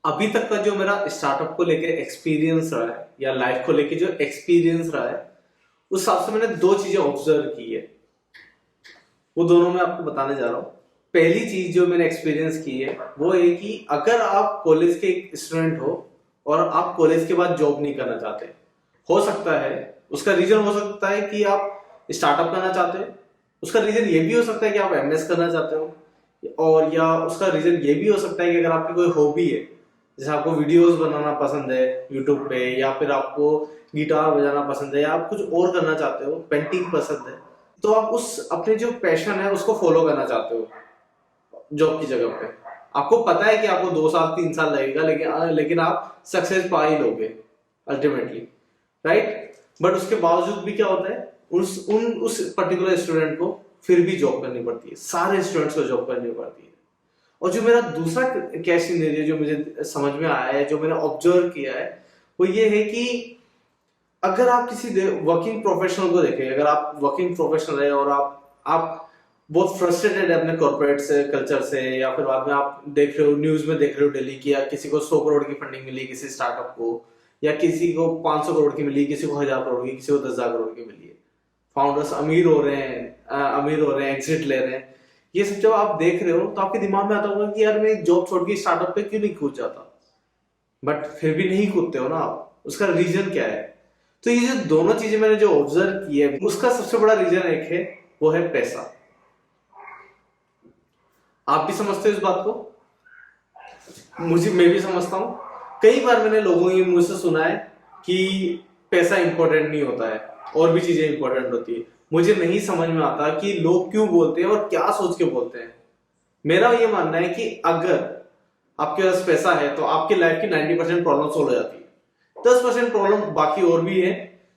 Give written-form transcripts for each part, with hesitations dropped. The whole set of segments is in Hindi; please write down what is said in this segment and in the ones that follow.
अभी तक का जो मेरा स्टार्टअप को लेके एक्सपीरियंस रहा है या लाइफ को लेके जो एक्सपीरियंस रहा है, उस हिसाब से मैंने दो चीजें ऑब्जर्व की है। वो दोनों मैं आपको बताने जा रहा हूँ। पहली चीज जो मैंने एक्सपीरियंस की है वो है कि अगर आप कॉलेज के एक स्टूडेंट हो और आप कॉलेज के बाद जॉब नहीं करना चाहते, हो सकता है उसका रीजन हो सकता है कि आप स्टार्टअप करना चाहते हो, उसका रीजन ये भी हो सकता है कि आप एमएस करना चाहते हो, और या उसका रीजन ये भी हो सकता है कि अगर आपकी कोई हॉबी है, जैसे आपको वीडियोस बनाना पसंद है यूट्यूब पे, या फिर आपको गिटार बजाना पसंद है, या आप कुछ और करना चाहते हो, पेंटिंग पसंद है, तो आप उस अपने जो पैशन है उसको फॉलो करना चाहते हो जॉब की जगह पे। आपको पता है कि आपको 2 साल 3 साल लगेगा, लेकिन आप सक्सेस पा ही लोगे अल्टीमेटली, राइट। बट उसके बावजूद भी क्या होता है, उस पर्टिकुलर स्टूडेंट को फिर भी जॉब करनी पड़ती है, सारे स्टूडेंट्स को जॉब करनी पड़ती है। और जो मेरा दूसरा कैश सिनेरियो जो मुझे समझ में आया है, जो मैंने ऑब्जर्व किया है, वो ये है कि अगर आप किसी वर्किंग प्रोफेशनल को देखें, अगर आप वर्किंग प्रोफेशनल है और आप बहुत फ्रस्ट्रेटेड है अपने कॉर्पोरेट से कल्चर से, या फिर बाद में आप देख रहे हो न्यूज में देख रहे हो डेली की, या किसी को 100 करोड़ की फंडिंग मिली किसी स्टार्टअप को, या किसी को 500 करोड़ की मिली, किसी को 1000 करोड़ की, किसी को 10,000 करोड़ की मिली है, फाउंडर्स अमीर हो रहे हैं, एग्जिट ले रहे हैं, ये सब जब आप देख रहे हो तो आपके दिमाग में आता होगा कि यार मैं जॉब छोड़ के स्टार्टअप पे क्यों नहीं कूद जाता। बट फिर भी नहीं कूदते हो ना आप, उसका रीजन क्या है? तो ये जो दोनों चीजें मैंने जो ऑब्जर्व की है, उसका सबसे बड़ा रीजन एक है, वो है पैसा। आप भी समझते हो इस बात को, मैं भी समझता हूं। कई बार मैंने लोगों की मुंह से सुना है कि पैसा इंपॉर्टेंट नहीं होता है, और भी चीजें इंपॉर्टेंट होती है। मुझे नहीं समझ में आता कि लोग क्यों बोलते हैं और क्या सोच के बोलते हैं। मेरा ये मानना है कि अगर आपके पास पैसा है तो आपकी लाइफ की 90% प्रॉब्लम सोल्व हो जाती है। 10% प्रॉब्लम बाकी और भी है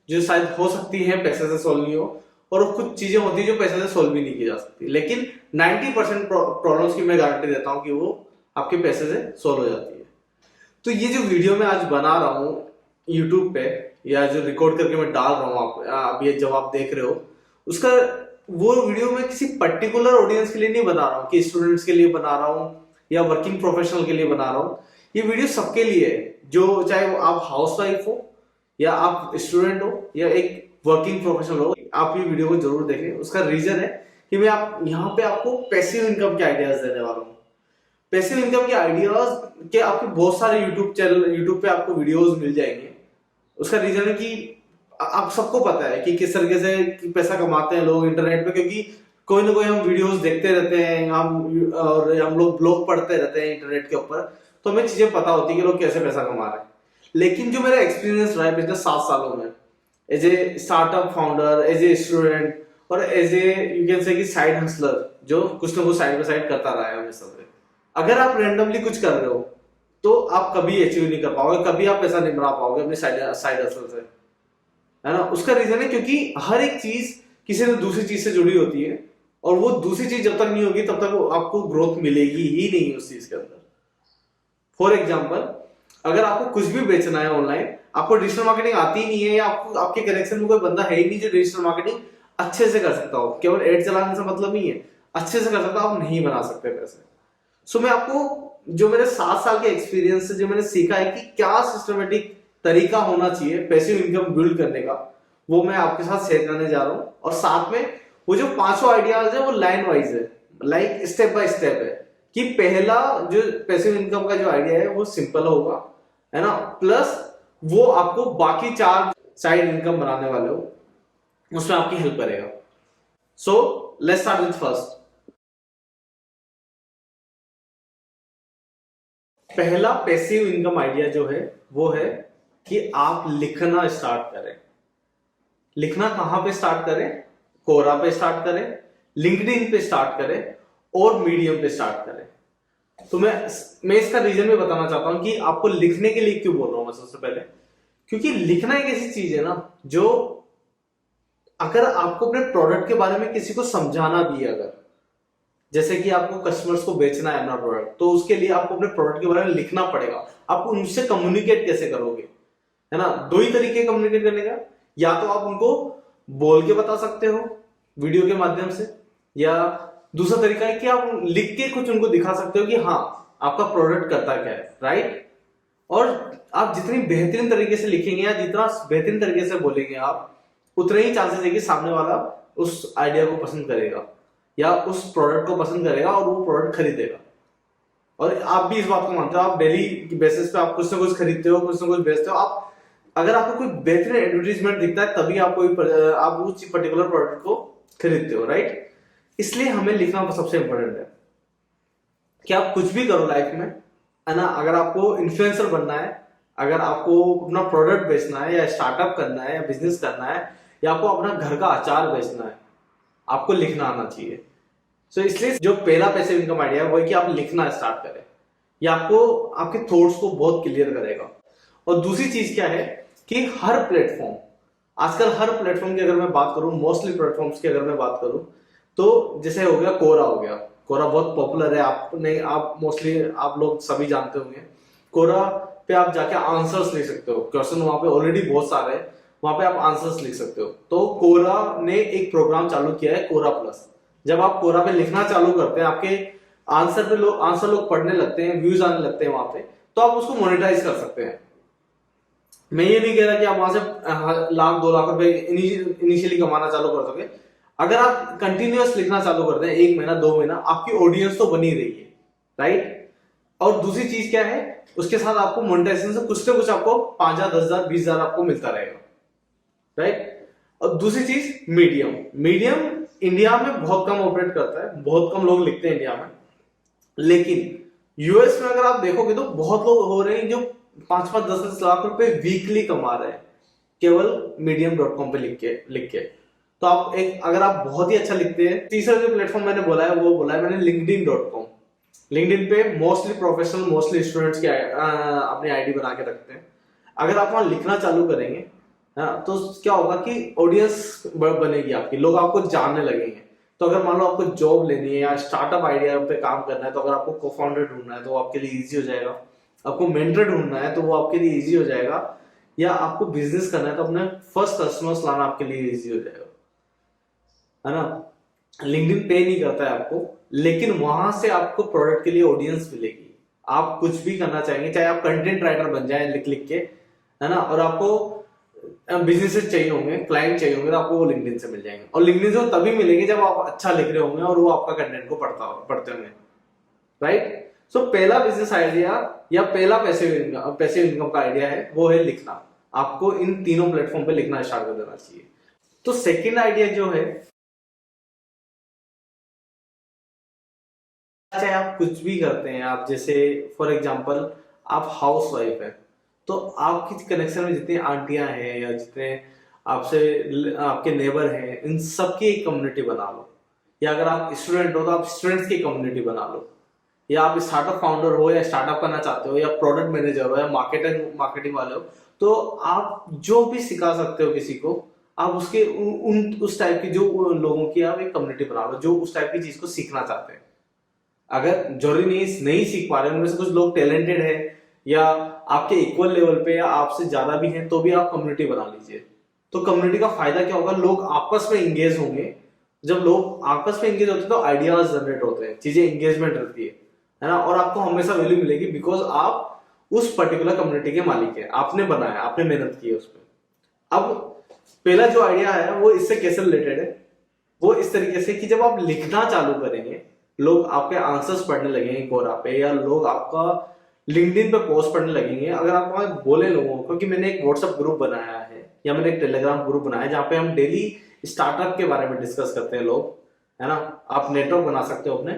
जो शायद हो सकती है पैसे से सोल्व नहीं हो, और कुछ चीजें होती है जो पैसे से सोल्व भी नहीं की जा सकती, लेकिन 90% प्रॉब्लम्स की मैं गारंटी देता हूं कि वो आपके पैसे से सोल्व हो जाती है। तो ये जो वीडियो मैं आज बना रहा हूँ यूट्यूब पे, या जो रिकॉर्ड करके मैं डाल रहा हूँ आप ये जब आप देख रहे हो, उसका वो वीडियो मैं किसी पर्टिकुलर ऑडियंस के लिए नहीं बना रहा हूँ कि स्टूडेंट्स के लिए बना रहा हूँ या वर्किंग प्रोफेशनल के लिए बना रहा हूँ। ये वीडियो सबके लिए है, जो चाहे वो आप हाउस वाइफ हो, या आप स्टूडेंट हो, या एक वर्किंग प्रोफेशनल हो, आप ये वीडियो को जरूर देखें। उसका रीजन है कि मैं आप यहाँ पे आपको पैसिव इनकम के आइडियाज देने वाला हूँ। पैसिव इनकम के आइडियाज के आपके बहुत सारे यूट्यूब पे आपको वीडियोस मिल जाएंगे। उसका रीजन है कि आप सबको पता है कि किस तरीके से पैसा कमाते हैं लोग इंटरनेट पे, क्योंकि कोई ना कोई हम वीडियोस देखते रहते हैं, हम लोग ब्लॉग पढ़ते रहते हैं इंटरनेट के ऊपर, तो हमें चीजें पता होती है कि लोग कैसे पैसा कमा रहे हैं। लेकिन जो मेरा एक्सपीरियंस रहा है पिछले 7 सालों में, as a startup founder, as a student, और as a you can say side hustler, जो कुछ ना कुछ साइड बाय साइड करता रहा है हमेशा से। अगर आप रैंडमली कुछ कर रहे हो तो आप कभी अचीव नहीं कर पाओगे, कभी आप पैसा नहीं बना पाओगे अपने साइड हसल से, है ना। उसका रीजन है क्योंकि हर एक चीज किसी न दूसरी चीज से जुड़ी होती है, और वो दूसरी चीज जब तक नहीं होगी तब तक आपको ग्रोथ मिलेगी ही नहीं उस चीज के अंदर। फॉर एग्जाम्पल, अगर आपको कुछ भी बेचना है ऑनलाइन, आपको डिजिटल मार्केटिंग आती ही नहीं है, या आपको आपके कनेक्शन में कोई बंदा है ही नहीं जो डिजिटल मार्केटिंग अच्छे से कर सकता हो, केवल एड चलाने से मतलब नहीं है, अच्छे से कर सकता हो, आप नहीं बना सकते पैसे। सो मैं आपको जो मेरे 7 साल के एक्सपीरियंस से जो मैंने सीखा है कि क्या सिस्टमेटिक तरीका होना चाहिए पैसिव इनकम बिल्ड करने का, वो मैं आपके साथ शेयर करने जा रहा हूँ। और साथ में वो जो 500 आइडियाज है वो लाइन वाइज है, लाइक स्टेप बाय स्टेप है, कि पहला जो पैसिव इनकम का जो आइडिया है वो सिंपल होगा, है ना, प्लस वो आपको बाकी 4 साइड इनकम बनाने वाले हो उसमें आपकी हेल्प करेगा। So let's start with first. पहला पैसिव इनकम आइडिया जो है वो है कि आप लिखना स्टार्ट करें। लिखना कहां पे स्टार्ट करें? कोरा पे स्टार्ट करें, लिंक्डइन पे स्टार्ट करें, और मीडियम पे स्टार्ट करें। तो मैं इसका रीजन भी बताना चाहता हूं कि आपको लिखने के लिए क्यों बोल रहा हूं मैं सबसे पहले। क्योंकि लिखना एक ऐसी चीज है ना, जो अगर आपको अपने प्रोडक्ट के बारे में किसी को समझाना भी है, अगर जैसे कि आपको कस्टमर्स को बेचना है अपना प्रोडक्ट, तो उसके लिए आपको अपने प्रोडक्ट के बारे में लिखना पड़ेगा। आप उनसे कम्युनिकेट कैसे करोगे, है ना। 2 ही तरीके कम्युनिकेट करने का, या तो आप उनको बोल के बता सकते हो वीडियो के माध्यम से, या दूसरा तरीका है कि आप लिख के कुछ उनको दिखा सकते हो कि हाँ आपका प्रोडक्ट करता क्या है, राइट। और आप जितनी बेहतरीन तरीके से लिखेंगे या जितना बेहतरीन तरीके से बोलेंगे आप, उतने ही चांसेस है कि सामने वाला उस आइडिया को पसंद करेगा या उस प्रोडक्ट को पसंद करेगा और वो प्रोडक्ट खरीदेगा। और आप भी इस बात को मानते हो, आप डेली बेसिस पे आप कुछ ना कुछ खरीदते हो, कुछ ना कुछ बेचते हो। आप अगर आपको कोई बेहतरीन एडवर्टीजमेंट दिखता है तभी आप आप उस पर्टिकुलर प्रोडक्ट को खरीदते हो, राइट। इसलिए हमें लिखना सबसे इंपॉर्टेंट है कि आप कुछ भी करो लाइफ में, है ना। अगर आपको इन्फ्लुएंसर बनना है, अगर आपको अपना प्रोडक्ट बेचना है या स्टार्टअप करना है या बिजनेस करना है या आपको अपना घर का अचार बेचना है, आपको लिखना आना चाहिए। सो इसलिए जो पहला पैसिव इनकम आइडिया है वो है कि आप लिखना स्टार्ट करें। ये आपको आपके थॉट्स को बहुत क्लियर करेगा। और दूसरी चीज क्या है कि हर प्लेटफॉर्म, आजकल हर प्लेटफॉर्म की अगर मैं बात करूं, मोस्टली प्लेटफॉर्म्स की अगर मैं बात करूं, तो जैसे हो गया कोरा, हो गया कोरा बहुत पॉपुलर है। आप मोस्टली आप लोग सभी जानते होंगे। कोरा पे आप जाके आंसर्स लिख सकते हो, क्वेश्चन वहां पे ऑलरेडी बहुत सारे हैं, वहां पे आप आंसर्स लिख सकते हो। तो कोरा ने एक प्रोग्राम चालू किया है, कोरा प्लस। जब आप कोरा पे लिखना चालू करते हैं, आपके आंसर लोग पढ़ने लगते हैं, व्यूज आने लगते हैं वहां पे, तो आप उसको मोनेटाइज कर सकते हैं। मैं ये नहीं कह रहा कि आप वहां से लाख 2 लाख रुपए इनिशियली कमाना चालू कर दोगे। अगर आप कंटिन्यूअस लिखना चालू करते हैं, 1 महीना 2 महीना, आपकी ऑडियंस तो बनी रही है, राइट। और दूसरी चीज क्या है, उसके साथ आपको मोनेटाइजेशन से कुछ ना कुछ आपको 5,000 10,000 20,000 आपको मिलता रहेगा, राइट। और दूसरी चीज मीडियम इंडिया में बहुत कम ऑपरेट करता है, बहुत कम लोग लिखते हैं इंडिया में। लेकिन यूएस में अगर आप देखोगे तो बहुत लोग हो रहे हैं जो 5-5 10-10 लाख रुपए वीकली कमा रहे हैं केवल medium.com पे लिख के। तो आप अगर आप बहुत ही अच्छा लिखते हैं। तीसरा जो प्लेटफॉर्म मैंने बोला है वो बोला है मैंने linkedin.com। लिंक्डइन पे मोस्टली प्रोफेशनल, मोस्टली स्टूडेंट्स की अपनी आईडी बना के रखते हैं। अगर आप वहां लिखना चालू करेंगे तो क्या होगा कि ऑडियंस बनेगी आपकी, लोग आपको जानने लगेंगे। तो अगर मान लो आपको जॉब लेनी है या स्टार्टअप आइडिया पे काम करना है, तो अगर आपको को फाउंडर ढूंढना है तो वो आपके लिए इजी हो जाएगा। आपको मेंटर ढूंढना है तो वो आपके लिए इजी हो जाएगा। या आपको बिजनेस करना है तो अपने फर्स्ट कस्टमर्स लाना आपके लिए इजी हो जाएगा, है ना। लिंक्डइन पे नहीं करता है आपको, लेकिन वहां से आपको प्रोडक्ट के लिए ऑडियंस मिलेगी। आप कुछ भी करना चाहेंगे, चाहे आप कंटेंट राइटर बन जाए लिख लिख के, है ना, और आपको बिजनेसेस चाहिए होंगे, क्लाइंट चाहिए होंगे, तो आपको वो लिंक्डइन से मिल जाएंगे। और लिंक्डइन से तभी मिलेंगे जब आप अच्छा लिख रहे होंगे और वो आपका कंटेंट को पढ़ते होंगे, राइट। सो पहला बिजनेस आइडिया या पहला पैसिव इनकम का आइडिया है वो है लिखना। आपको इन तीनों प्लेटफॉर्म पे लिखना स्टार्ट कर देना चाहिए। तो सेकेंड आइडिया जो है, चाहे आप कुछ भी करते हैं, आप जैसे फॉर एग्जांपल आप हाउस वाइफ है, तो आपकी कनेक्शन में जितनी आंटियां हैं या जितने आपसे आपके नेबर हैं, इन सबकी एक कम्युनिटी बना लो। या अगर आप स्टूडेंट हो तो आप स्टूडेंट्स की कम्युनिटी बना लो। या आप स्टार्टअप फाउंडर हो या स्टार्टअप करना चाहते हो या प्रोडक्ट मैनेजर हो या मार्केटिंग वाले हो, तो आप जो भी सिखा सकते हो किसी को, आप उसके उस टाइप की जो लोगों की आप एक कम्युनिटी बना लो जो उस टाइप की चीज को सीखना चाहते हैं। अगर जरूरी नहीं सीख पा रहे, उनमें से कुछ लोग टैलेंटेड है या आपके इक्वल लेवल पे या आपसे ज्यादा भी हैं, तो भी आप कम्युनिटी बना लीजिए। तो कम्युनिटी का फायदा क्या होगा, लोग आपस में इंगेज होंगे। जब लोग आपस में इंगेज होते हैं तो आइडियाज जनरेट होते हैं, चीजें एंगेजमेंट रहती है ना। और आपको हमेशा वैल्यू मिलेगी बिकॉज आप उस पर्टिकुलर कम्युनिटी के मालिक है, आपने बनाया, आपने मेहनत की है उस पर। अब पहला जो आइडिया है वो इससे कैसे रिलेटेड है, वो इस तरीके से कि जब आप लिखना चालू करेंगे, लोग आपके आंसर्स पढ़ने लगेंगे कोरा पे, या लोग आपका लिंक्डइन पे पोस्ट पढ़ने लगेंगे। अगर आप वहां बोले लोगों को कि मैंने एक व्हाट्सएप ग्रुप बनाया है या मैंने एक टेलीग्राम ग्रुप बनाया है जहाँ पे हम डेली स्टार्टअप के बारे में डिस्कस करते हैं लोग, है ना, आप नेटवर्क बना सकते हो अपने,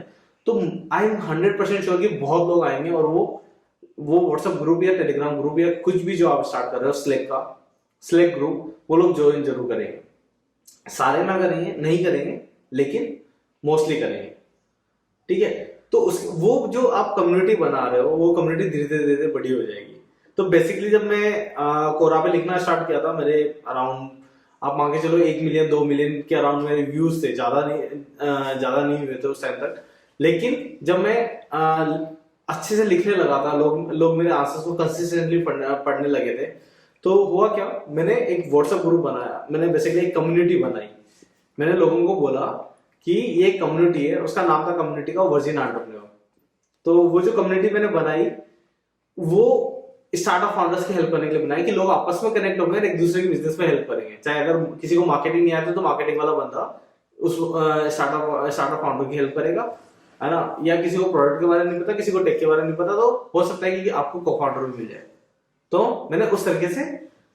तो आई एम 100% श्योर कि बहुत लोग आएंगे और वो व्हाट्सएप ग्रुप या टेलीग्राम ग्रुप या कुछ भी जो आप स्टार्ट कर रहे हो, स्लैक ग्रुप, वो लोग ज्वाइन जरूर करेंगे। सारे ना करेंगे, नहीं करेंगे, लेकिन मोस्टली करेंगे, ठीक है। तो वो जो आप कम्युनिटी बना रहे हो, वो कम्युनिटी धीरे धीरे बड़ी हो जाएगी। तो बेसिकली जब मैं कोरा पे लिखना स्टार्ट किया था, मेरे अराउंड आप मान के चलो 1 मिलियन 2 मिलियन के अराउंड मेरे व्यूज थे, ज्यादा नहीं हुए थे उस टाइम तक। लेकिन जब मैं अच्छे से लिखने लगा था, लोग मेरे आंसर्स को कंसिस्टेंटली पढ़ने लगे थे, तो हुआ क्या, मैंने एक व्हाट्सएप ग्रुप बनाया, मैंने बेसिकली एक कम्युनिटी बनाई। मैंने लोगों को बोला कि ये कम्युनिटी है, उसका नाम था कम्युनिटी का वर्जिन एंटरप्रेन्योर। तो वो जो कम्युनिटी मैंने बनाई, वो स्टार्टअप फाउंडर्स की हेल्प करने के लिए बनाए कि लोग आपस में कनेक्ट होंगे और एक दूसरे के बिजनेस में हेल्प करेंगे। चाहे अगर किसी को मार्केटिंग नहीं आता तो मार्केटिंग वाला बंदा उस स्टार्टअप फाउंडर की हेल्प करेगा, है ना। या किसी को प्रोडक्ट के बारे में नहीं पता, किसी को टेक के बारे में नहीं पता, तो हो सकता है कि आपको को फाउंडर भी मिल जाए। तो मैंने उस तरीके से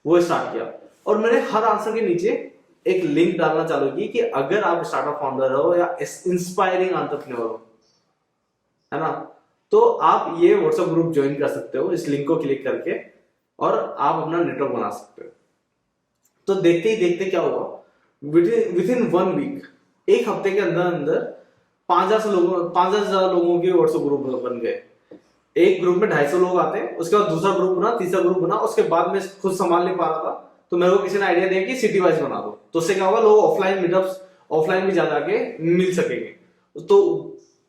वो स्टार्ट किया और मैंने हर आंसर के नीचे एक लिंक डालना चालू की कि अगर आप स्टार्टअप फाउंडर हो या इंस्पायरिंग एंटरप्रेन्योर हो, है ना, तो आप ये व्हाट्सएप ग्रुप ज्वाइन कर सकते हो इस लिंक को क्लिक करके और आप अपना नेटवर्क बना सकते हो। तो देखते ही देखते क्या हुआ, विद इन 1 वीक, एक हफ्ते के अंदर अंदर 5,000 लोगों के व्हाट्सएप ग्रुप बन गए। एक ग्रुप में 250 लोग आते हैं, उसके बाद दूसरा ग्रुप बना, तीसरा ग्रुप बना, उसके बाद मैं खुद संभाल नहीं पा रहा था तो मेरे को किसी ने आइडिया दिया कि सिटी वाइज बना दो, तो उससे क्या होगा, लोग ऑफलाइन मीटअप्स ऑफलाइन भी जा के मिल सकेंगे। तो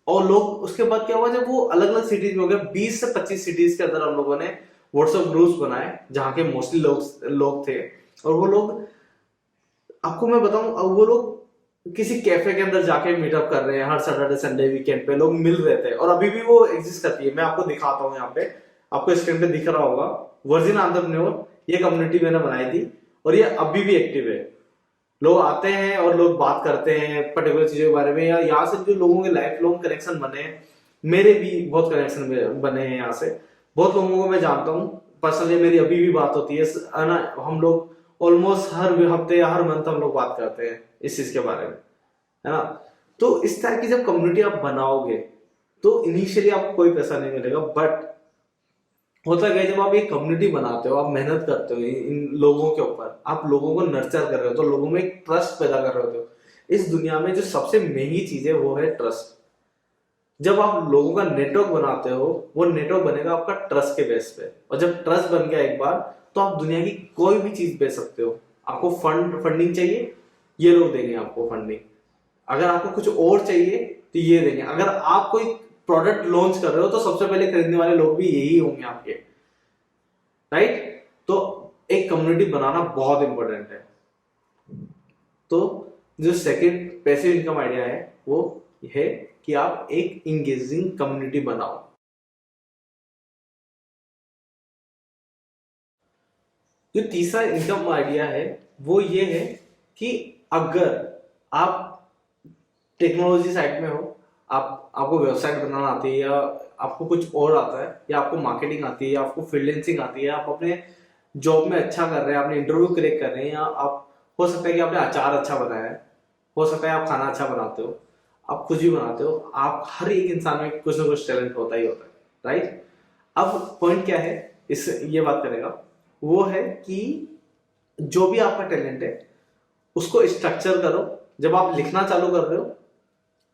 और लोग उसके बाद क्या हुआ, जब वो अलग अलग सिटीज में हो गया, 20 से 25 सिटीज के अंदर हम लोगों ने व्हाट्सएप ग्रुप्स बनाए जहाँ के मोस्टली लोग थे। और वो लोग, आपको मैं बताऊं, अब वो लोग किसी कैफे के अंदर जाके मीटअप कर रहे हैं, हर सैटरडे संडे वीकेंड पे लोग मिल रहे थे और अभी भी वो एग्जिस्ट करती है। मैं आपको दिखाता हूँ, यहाँ पे आपको स्क्रीन पे दिख रहा होगा, वर्जिन एंटरप्रेन्योर, ये कम्युनिटी मैंने बनाई थी और ये अभी भी एक्टिव है। लोग आते हैं और लोग बात करते हैं पर्टिकुलर चीजों के बारे में, या यहाँ से जो लोगों के लाइफ लॉन्ग कनेक्शन बने हैं, मेरे भी बहुत कनेक्शन बने हैं यहाँ से। बहुत लोगों को मैं जानता हूँ पर्सनली, मेरी अभी भी बात होती है ना। हम लोग ऑलमोस्ट हर हफ्ते या हर मंथ हम लोग बात करते हैं इस चीज के बारे में, है ना। तो इस तरह की जब कम्युनिटी आप बनाओगे तो इनिशियली आपको कोई पैसा नहीं मिलेगा, बट होता है जब आप एक कम्युनिटी बनाते हो, आप मेहनत करते हो इन लोगों के ऊपर, आप लोगों को नर्चर कर रहे हो, तो लोगों में एक ट्रस्ट पैदा कर रहे हो। इस दुनिया में जो सबसे महंगी चीज है वो है ट्रस्ट। जब आप लोगों का नेटवर्क बनाते हो, वो नेटवर्क बनेगा आपका ट्रस्ट के बेस पे, और जब ट्रस्ट बन गया एक बार, तो आप दुनिया की कोई भी चीज बेच सकते हो। आपको फंडिंग चाहिए, ये लोग देंगे आपको फंडिंग। अगर आपको कुछ और चाहिए तो ये देंगे। अगर आप कोई प्रोडक्ट लॉन्च कर रहे हो तो सबसे पहले खरीदने वाले लोग भी यही होंगे आपके, राइट। तो एक कम्युनिटी बनाना बहुत इंपॉर्टेंट है। तो जो सेकंड पैसिव इनकम आइडिया है वो है कि आप एक इंगेजिंग कम्युनिटी बनाओ। जो तीसरा इनकम आइडिया है वो ये है कि अगर आप टेक्नोलॉजी साइड में हो, आपको वेबसाइट बनाना आती है, या आपको कुछ और आता है, या आपको मार्केटिंग आती है, या आपको फ्रीलांसिंग आती है, आप अपने जॉब में अच्छा कर रहे हैं, आपने इंटरव्यू क्रैक कर रहे हैं, या आप, हो सकता है कि आपने अचार अच्छा बनाया है, हो सकता है आप खाना अच्छा बनाते हो, आप कुछ भी बनाते हो, आप, हर एक इंसान में कुछ ना कुछ टैलेंट होता ही होता है, राइट। अब पॉइंट क्या है इस ये बात करेगा, वो है कि जो भी आपका टैलेंट है उसको स्ट्रक्चर करो। जब आप लिखना चालू कर रहे हो,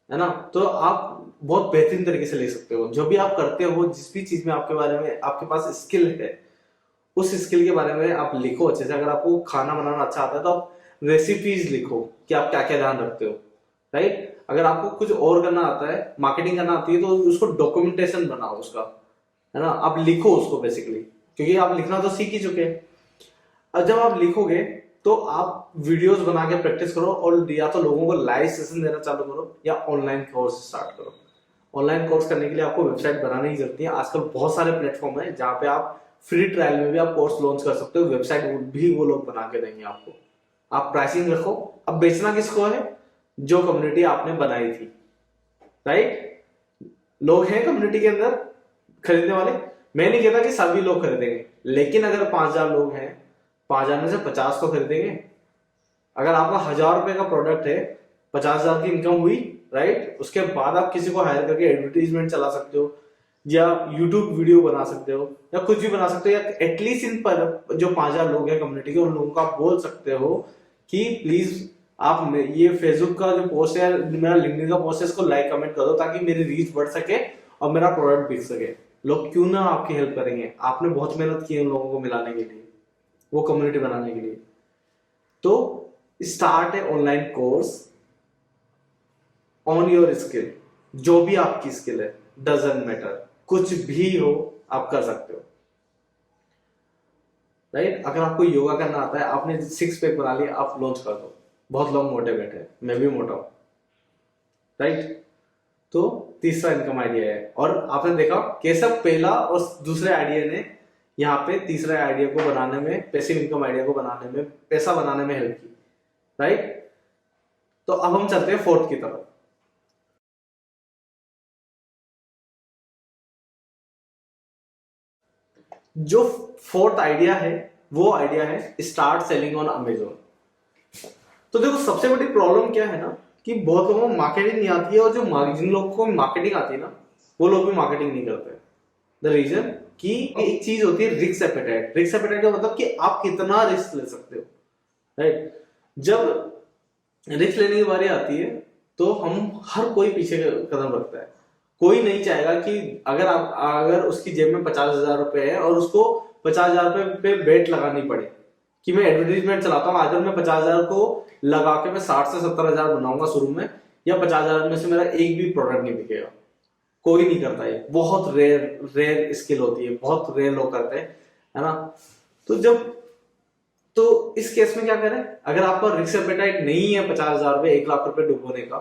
है ना, तो आप बहुत बेहतरीन तरीके से लिख सकते हो। जो भी आप करते हो, जिस भी चीज में आपके बारे में आपके पास स्किल है, उस स्किल के बारे में आप लिखो अच्छे से। अगर आपको खाना बनाना अच्छा आता है तो आप रेसिपीज लिखो कि आप क्या क्या ध्यान रखते हो, राइट। अगर आपको कुछ और करना आता है, मार्केटिंग करना आती है, तो उसको डॉक्यूमेंटेशन बनाओ उसका, है ना, आप लिखो उसको बेसिकली, क्योंकि आप लिखना तो सीख ही चुके हैं। और जब आप लिखोगे तो आप वीडियोस बना के प्रैक्टिस करो, और या तो लोगों को लाइव सेशन देना चालू करो या ऑनलाइन कोर्स स्टार्ट करो। ऑनलाइन कोर्स करने के लिए आपको वेबसाइट बनाने की जरूरत है। आजकल बहुत सारे प्लेटफॉर्म है जहाँ पे आप फ्री ट्रायल में भी आप कोर्स लॉन्च कर सकते हो, वेबसाइट भी वो लोग बना के देंगे आपको। आप प्राइसिंग रखो। अब बेचना किसको है, जो कम्युनिटी आपने बनाई थी, राइट। लोग हैं कम्युनिटी के अंदर खरीदने वाले, मैं नहीं कहता कि सभी लोग खरीदेंगे, लेकिन अगर 5,000 लोग हैं, 5,000 में से 50 तो खरीदेंगे। अगर आपका 1,000 रुपए का प्रोडक्ट है, 50,000 की इनकम हुई, राइट। उसके बाद आप किसी को हायर करके एडवर्टीजमेंट चला सकते हो, या यूट्यूब वीडियो बना सकते हो, या कुछ भी बना सकते हो, या एटलीस्ट इन पर जो 5,000 लोग हैं कम्युनिटी के, उन लोगों को आप बोल सकते हो कि प्लीज आप ये फेसबुक का जो पोस्ट है, मेरा लिंक्डइन का पोस्ट है, इसको लाइक कमेंट कर दो ताकि मेरी रीच बढ़ सके और मेरा प्रोडक्ट बिक सके। लोग क्यों ना आपकी हेल्प करेंगे, आपने बहुत मेहनत की है उन लोगों को मिलाने के लिए, वो कम्युनिटी बनाने के लिए। तो स्टार्ट है online course on your skill. जो भी आपकी स्किल है, डजंट मैटर, कुछ भी हो आप कर सकते हो, राइट। अगर आपको योगा करना आता है, आपने 6 पैक बना लिया, आप लॉन्च कर दो। बहुत लोग मोटे बैठे, मैं भी मोटा हूं, राइट। तो तीसरा इनकम आइडिया है। और आपने देखा कैसा पहला और दूसरे आइडिया ने यहाँ पे तीसरे आइडिया को बनाने में, पैसिव इनकम आइडिया को बनाने में, पैसा बनाने में हेल्प की, राइट। तो अब हम चलते हैं फोर्थ की तरफ। जो फोर्थ आइडिया है वो आइडिया है स्टार्ट सेलिंग ऑन अमेजोन। तो देखो सबसे बड़ी प्रॉब्लम क्या है ना कि बहुत लोगों को मार्केटिंग नहीं आती है, और जो जिन लोगों को मार्केटिंग आती है ना वो लोग भी मार्केटिंग नहीं करते। द रीजन कि एक चीज होती है रिस्क एपेटाइट। रिस्क एपेटाइट का मतलब कि आप कितना रिस्क ले सकते हो, राइट। जब रिस्क लेने की बारी आती है तो हम हर कोई पीछे कदम रखता है। कोई नहीं चाहेगा कि अगर उसकी जेब में 50,000 रुपए है और उसको 50,000 रुपए पे बेट लगानी पड़े कि मैं एडवर्टीजमेंट चलाता हूँ, आधर मैं 50,000 को लगा के मैं 60 से 70,000 बनाऊंगा शुरू में, या 50,000 में से मेरा एक भी प्रोडक्ट नहीं बिकेगा। कोई नहीं करता है, बहुत रेयर स्किल होती है, बहुत रेयर लोग करते हैं, है ना। तो इस केस में क्या करें, अगर आपका रिस्क एपेटाइट नहीं है 50,000 रुपए 1 लाख रुपए डुबोने का,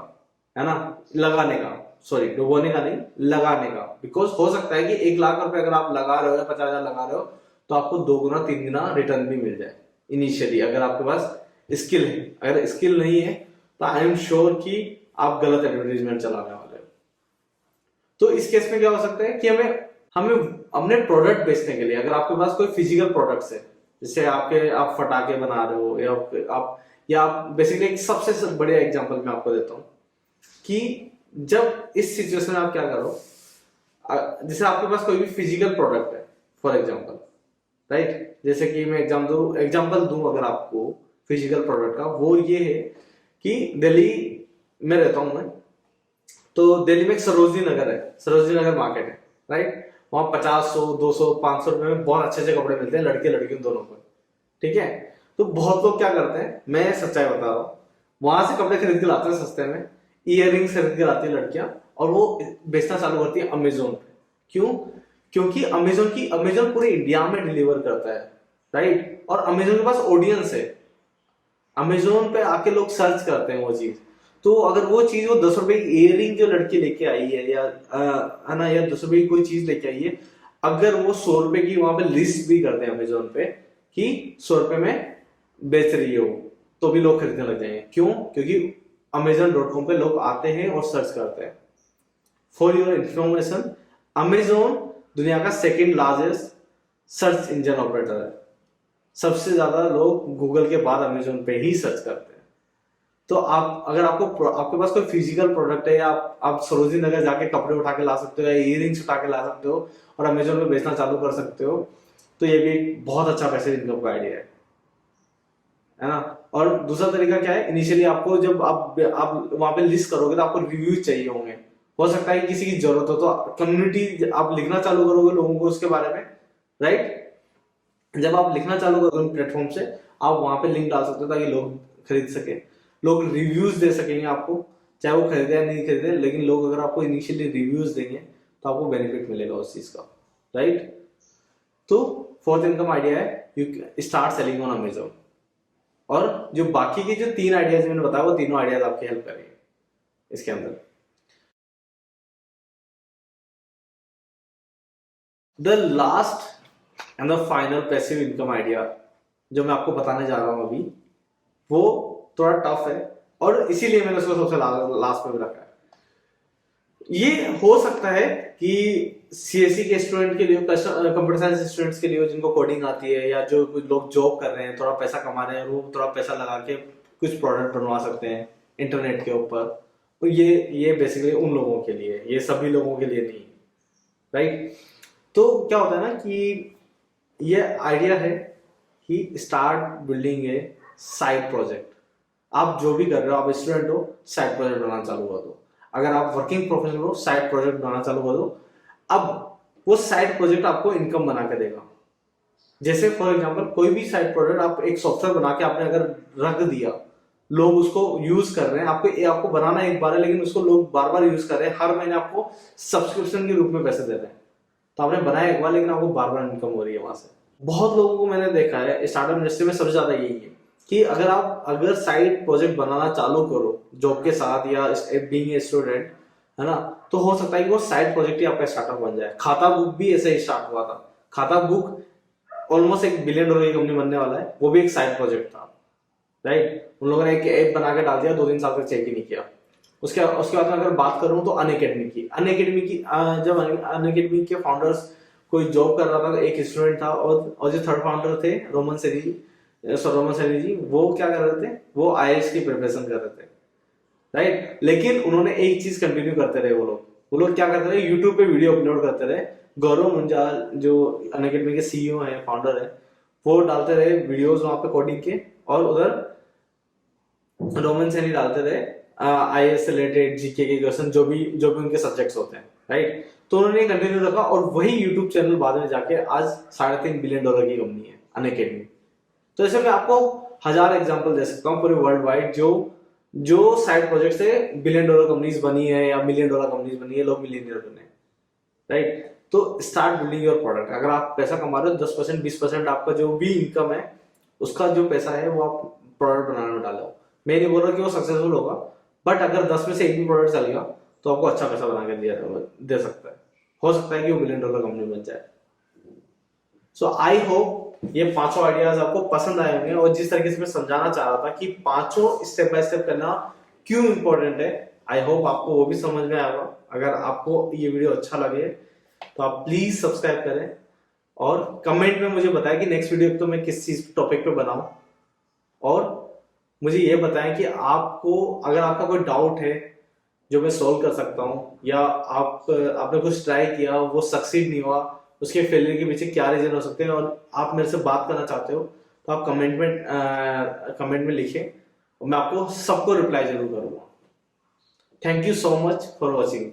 है ना, लगाने का, सॉरी डुबोने का नहीं लगाने का, बिकॉज हो सकता है कि 1 लाख रुपए अगर आप लगा रहे हो या 50,000 लगा रहे हो तो आपको 2 गुना 3 गुना रिटर्न भी मिल जाए इनिशियली, अगर आपके पास स्किल है। अगर स्किल नहीं है तो आई एम श्योर कि आप गलत एडवर्टीजमेंट चलाने वाले हो। तो इस केस में क्या हो सकता है कि हमें अपने प्रोडक्ट बेचने के लिए, अगर आपके पास कोई फिजिकल प्रोडक्ट्स है, जैसे आप फटाके बना रहे हो, या आप बेसिकली एक सबसे बढ़िया एग्जांपल मैं आपको देता हूँ कि जब इस सिचुएशन में आप क्या करो, जैसे आपके पास कोई भी फिजिकल प्रोडक्ट है फॉर एग्जांपल, राइट। जैसे कि मैं एग्जांपल दूं अगर आपको फिजिकल प्रोडक्ट का, वो ये है कि दिल्ली में रहता हूं मैं, तो दिल्ली में एक सरोजनी नगर है, सरोजनी नगर मार्केट है, राइट। वहां 50, 100, 200, 500 रुपए में बहुत अच्छे अच्छे कपड़े मिलते हैं लड़के लड़कियों दोनों को, ठीक है। तो बहुत लोग क्या करते हैं, मैं सच्चाई बता रहा हूँ, वहां से कपड़े खरीद के लाते हैं सस्ते में, इयररिंग्स खरीद के लाती है लड़कियां, और वो बेचना चालू करती है अमेजोन पे। क्यों? क्योंकि अमेजोन पूरे इंडिया में डिलीवर करता है, राइट। और अमेजोन के पास ऑडियंस है, अमेजोन पे आके लोग सर्च करते हैं वो चीज। तो अगर वो चीज, वो 10 रुपए की इयररिंग जो लड़की लेके आई है, या है ना, या 10 रुपए की कोई चीज लेके आई है, अगर वो 100 रुपए की वहां पे लिस्ट भी करते हैं अमेजोन पे कि 100 रुपए में बेच रही है वो, तो भी लोग खरीदने लग जाएंगे। क्यों? क्योंकि Amazon.com पे लोग आते हैं और सर्च करते हैं। फॉर योर इंफॉर्मेशन, अमेजोन दुनिया का second largest search engine operator है। सबसे ज्यादा लोग गूगल के बाद अमेजोन पे ही सर्च करते हैं। तो अगर आपके पास कोई फिजिकल प्रोडक्ट है, या आप सरोजनी नगर जाके कपड़े उठा के ला सकते हो, या इयररिंग्स उठा के ला सकते हो और अमेजोन पे बेचना चालू कर सकते हो, तो ये भी एक बहुत अच्छा पैसे इनकम का आइडिया है ना। और दूसरा तरीका क्या है, इनिशियली आपको जब आप वहां पे लिस्ट करोगे तो आपको रिव्यूज चाहिए होंगे। हो सकता है कि किसी की जरूरत हो, तो कम्युनिटी आप लिखना चालू करोगे लोगों को उसके बारे में, राइट। जब आप लिखना चालू करोगे प्लेटफॉर्म से, आप वहां पे लिंक डाल सकते हो ताकि लोग खरीद सके, लोग रिव्यूज दे सकेंगे आपको, चाहे वो खरीदे या नहीं खरीदे, लेकिन लोग अगर आपको इनिशियली रिव्यूज देंगे तो आपको बेनिफिट मिलेगा उस चीज का, राइट। तो फोर्थ इनकम आइडिया है you start selling on Amazon. और जो बाकी के जो 3 आइडियाज मैंने बताया, वो तीनों आइडियाज आपकी हेल्प करेंगे इसके अंदर। The last and the final passive income idea जो मैं आपको बताने जा रहा हूं अभी, वो थोड़ा टफ है, और इसीलिए मैंने उसको सबसे लास्ट में रखा है। ये हो सकता है कि सीएससी के स्टूडेंट के लिए, कंप्यूटर साइंस स्टूडेंट्स के लिए, जिनको कोडिंग आती है, या जो कुछ लोग जॉब कर रहे हैं, थोड़ा पैसा कमा रहे हैं, वो थोड़ा पैसा लगा के कुछ प्रोडक्ट बनवा सकते हैं इंटरनेट के ऊपर। तो ये बेसिकली उन लोगों के लिए, ये सभी लोगों के लिए नहीं, राइट। तो क्या होता है ना कि ये आइडिया है कि स्टार्ट बिल्डिंग ए साइड प्रोजेक्ट। आप जो भी कर रहे हो, आप स्टूडेंट हो, साइड प्रोजेक्ट बनाना चालू कर दो। अगर आप वर्किंग प्रोफेशनल हो, साइड प्रोजेक्ट बनाना चालू कर दो। अब वो साइड प्रोजेक्ट आपको इनकम बना के देगा। जैसे फॉर एग्जांपल, कोई भी साइड प्रोजेक्ट, आप एक सॉफ्टवेयर बना के आपने अगर रख दिया, लोग उसको यूज कर रहे हैं, आपको बनाना एक बार है, लेकिन उसको लोग बार बार यूज कर रहे हैं, हर महीने आपको सब्सक्रिप्शन के रूप में पैसे दे रहे हैं। तो आपने बनाया एक बार, लेकिन आपको बार बार इनकम हो रही है वहां से। बहुत लोगों को मैंने देखा है स्टार्टअप इंडस्ट्री में, सबसे ज्यादा यही है कि अगर साइड प्रोजेक्ट बनाना चालू करो जॉब के साथ, या बीइंग ए स्टूडेंट, है ना, तो हो सकता है कि वो साइड प्रोजेक्ट ही आपका स्टार्टअप बन जाए। खाता बुक भी ऐसे ही स्टार्ट हुआ था। खाता बुक ऑलमोस्ट $1 बिलियन की कंपनी बनने वाला है, वो भी एक साइड प्रोजेक्ट था, राइट। उन लोगों ने एक ऐप बना के डाल दिया, 2-3 साल तक चेक ही नहीं किया। उसके बाद मैं अगर बात करूं तो अनअकैडमी की जब अनअकैडमी के फाउंडर्स कोई जॉब कर रहा था, एक स्टूडेंट था और जो थर्ड फाउंडर थे रोमन सैनी जी, वो क्या कर रहे थे, वो IAS की प्रिपरेशन कर रहे थे, राइट। लेकिन उन्होंने एक चीज कंटिन्यू करते रहे, वो लोग क्या करते रहे, यूट्यूब पे वीडियो अपलोड करते रहे। गौरव मुंजाल जो अनअकैडमी के CEO हैं, फाउंडर है, वो डालते रहे वीडियोस वहां पे कोडिंग के, और उधर रोमन सैनी डालते रहे IAS से रिलेटेड GK के क्वेश्चन, जो भी उनके सब्जेक्ट्स होते हैं, राइट। तो उन्होंने कंटिन्यू रखा और वही यूट्यूब चैनल बाद में जाके आज $3.5 बिलियन की कंपनी है अनअकैडमी। तो ऐसे मैं आपको 1000 एग्जांपल दे सकता हूँ पूरे वर्ल्ड वाइड, जो साइड प्रोजेक्ट से $1 बिलियन कंपनीज बनी है या $1 मिलियन कंपनीज बनी है, लोग मिलियनियर बने, राइट। तो स्टार्ट बिल्डिंग योर प्रोडक्ट। अगर आप पैसा कमा रहे हो, 10% 20% आपका जो भी इनकम है, उसका जो पैसा है वो आप प्रोडक्ट बनाने में डालो। मैं नहीं बोल रहा कि वो सक्सेसफुल होगा, बट अगर 10 में से एक भी प्रोडक्ट चल गया तो आपको अच्छा पैसा बना के दे सकता है। हो सकता है कि वो $1 बिलियन कंपनी बन जाए। सो आई होप ये 5 आइडियाज आपको पसंद आए होंगे, और जिस तरीके से मैं समझाना चाह रहा था कि 5 स्टेप बाय स्टेप करना क्यों इंपॉर्टेंट है, आई होप आपको वो भी समझ में आएगा। अगर आपको ये वीडियो अच्छा लगे तो आप प्लीज सब्सक्राइब करें, और कमेंट में मुझे बताएं कि नेक्स्ट वीडियो तो मैं किस चीज टॉपिक पे बनाऊं, और मुझे ये बताएं कि अगर आपका कोई डाउट है जो मैं सोल्व कर सकता हूं, या आपने कुछ ट्राई किया, वो सक्सीड नहीं हुआ, उसके फेलियर के पीछे क्या रीजन हो सकते हैं, और आप मेरे से बात करना चाहते हो, तो आप कमेंट में लिखें, और मैं आपको सबको रिप्लाई जरूर करूंगा। Thank you so much for watching.